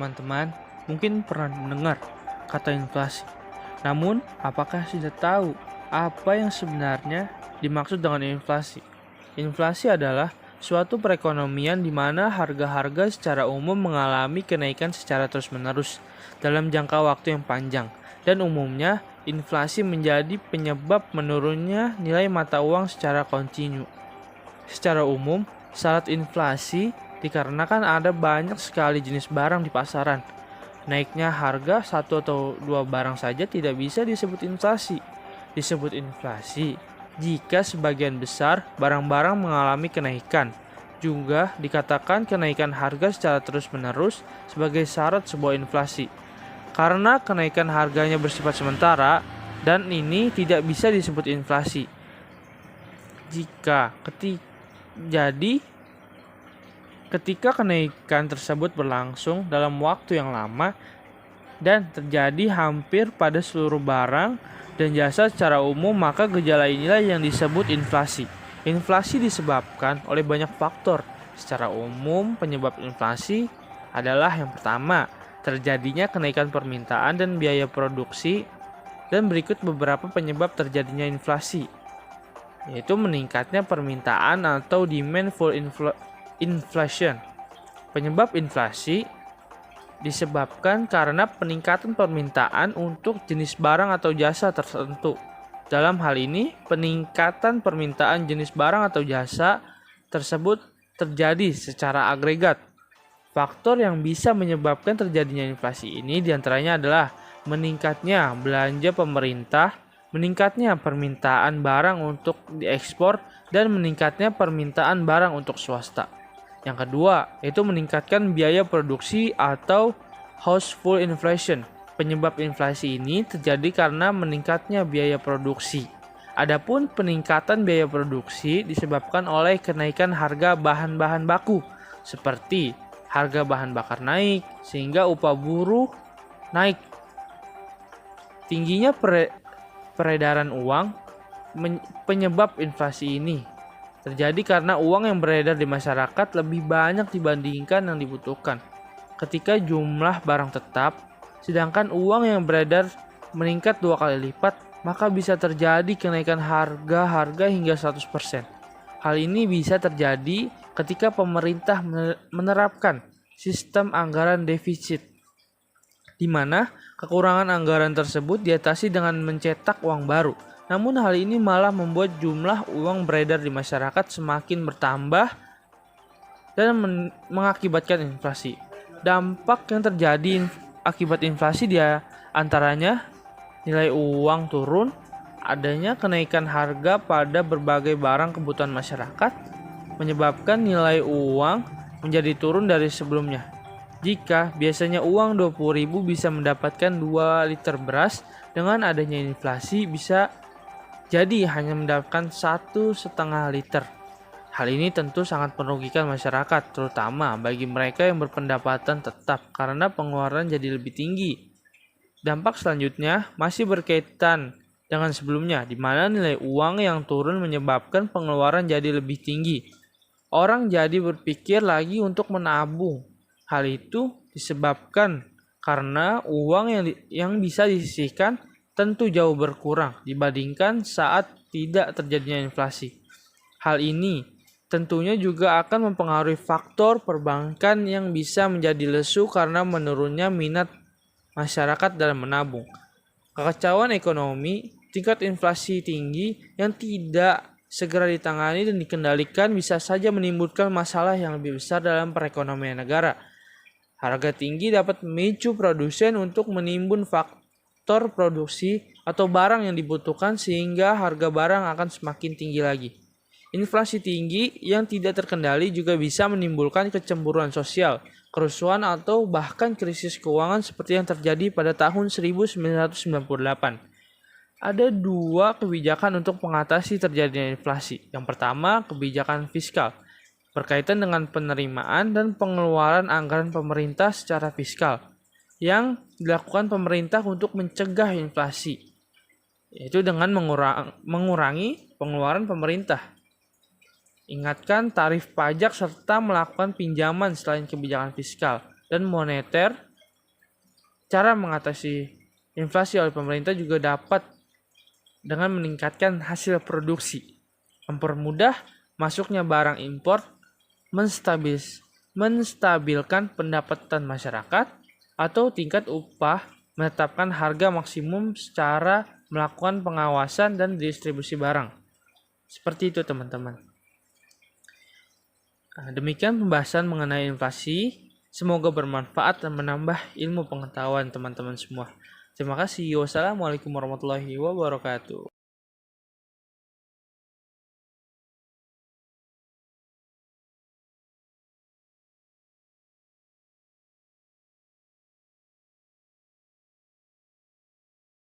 Teman-teman mungkin pernah mendengar kata inflasi. Namun, apakah sudah tahu apa yang sebenarnya dimaksud dengan inflasi? Inflasi adalah suatu perekonomian di mana harga-harga secara umum mengalami kenaikan secara terus-menerus dalam jangka waktu yang panjang. Dan umumnya, inflasi menjadi penyebab menurunnya nilai mata uang secara kontinu. Secara umum, saat inflasi dikarenakan ada banyak sekali jenis barang di pasaran. Naiknya harga satu atau dua barang saja tidak bisa disebut inflasi. Disebut inflasi jika sebagian besar barang-barang mengalami kenaikan. Juga dikatakan kenaikan harga secara terus-menerus sebagai syarat sebuah inflasi. Karena kenaikan harganya bersifat sementara dan ini tidak bisa disebut inflasi. Ketika kenaikan tersebut berlangsung dalam waktu yang lama dan terjadi hampir pada seluruh barang dan jasa secara umum, maka gejala inilah yang disebut inflasi. Inflasi disebabkan oleh banyak faktor. Secara umum, penyebab inflasi adalah yang pertama, terjadinya kenaikan permintaan dan biaya produksi, dan berikut beberapa penyebab terjadinya inflasi, yaitu meningkatnya permintaan atau demand for inflation. Penyebab inflasi disebabkan karena peningkatan permintaan untuk jenis barang atau jasa tertentu. Dalam hal ini, peningkatan permintaan jenis barang atau jasa tersebut terjadi secara agregat. Faktor yang bisa menyebabkan terjadinya inflasi ini diantaranya adalah meningkatnya belanja pemerintah, meningkatnya permintaan barang untuk diekspor, dan meningkatnya permintaan barang untuk swasta. Yang kedua, yaitu meningkatkan biaya produksi atau household inflation. Penyebab inflasi ini terjadi karena meningkatnya biaya produksi. Adapun peningkatan biaya produksi disebabkan oleh kenaikan harga bahan-bahan baku, seperti harga bahan bakar naik sehingga upah buruh naik. Tingginya peredaran uang penyebab inflasi ini terjadi karena uang yang beredar di masyarakat lebih banyak dibandingkan yang dibutuhkan. Ketika jumlah barang tetap, sedangkan uang yang beredar meningkat 2 kali lipat, maka bisa terjadi kenaikan harga hingga 100%. Hal ini bisa terjadi ketika pemerintah menerapkan sistem anggaran defisit, di mana kekurangan anggaran tersebut diatasi dengan mencetak uang baru. Namun hal ini malah membuat jumlah uang beredar di masyarakat semakin bertambah dan mengakibatkan inflasi. Dampak yang terjadi akibat inflasi dia antaranya nilai uang turun, adanya kenaikan harga pada berbagai barang kebutuhan masyarakat, menyebabkan nilai uang menjadi turun dari sebelumnya. Jika biasanya uang 20.000 bisa mendapatkan 2 liter beras, dengan adanya inflasi bisa jadi hanya mendapatkan 1,5 liter. Hal ini tentu sangat merugikan masyarakat, terutama bagi mereka yang berpendapatan tetap karena pengeluaran jadi lebih tinggi. Dampak selanjutnya masih berkaitan dengan sebelumnya, di mana nilai uang yang turun menyebabkan pengeluaran jadi lebih tinggi. Orang jadi berpikir lagi untuk menabung. Hal itu disebabkan karena uang yang bisa disisihkan tentu jauh berkurang dibandingkan saat tidak terjadinya inflasi. Hal ini tentunya juga akan mempengaruhi faktor perbankan yang bisa menjadi lesu karena menurunnya minat masyarakat dalam menabung. Kekacauan ekonomi, tingkat inflasi tinggi yang tidak segera ditangani dan dikendalikan bisa saja menimbulkan masalah yang lebih besar dalam perekonomian negara. Harga tinggi dapat memicu produsen untuk menimbun faktor produksi atau barang yang dibutuhkan sehingga harga barang akan semakin tinggi lagi. Inflasi tinggi yang tidak terkendali juga bisa menimbulkan kecemburuan sosial, kerusuhan atau bahkan krisis keuangan seperti yang terjadi pada tahun 1998. Ada 2 kebijakan untuk mengatasi terjadinya inflasi. Yang pertama, kebijakan fiskal, berkaitan dengan penerimaan dan pengeluaran anggaran pemerintah secara fiskal yang dilakukan pemerintah untuk mencegah inflasi, yaitu dengan mengurangi pengeluaran pemerintah, ingatkan tarif pajak serta melakukan pinjaman selain kebijakan fiskal dan moneter Cara mengatasi inflasi oleh pemerintah juga dapat dengan meningkatkan hasil produksi, mempermudah masuknya barang impor, menstabilkan pendapatan masyarakat, atau tingkat upah, menetapkan harga maksimum secara melakukan pengawasan dan distribusi barang. Seperti itu teman-teman. Nah, demikian pembahasan mengenai inflasi. Semoga bermanfaat dan menambah ilmu pengetahuan teman-teman semua. Terima kasih. Wassalamualaikum warahmatullahi wabarakatuh.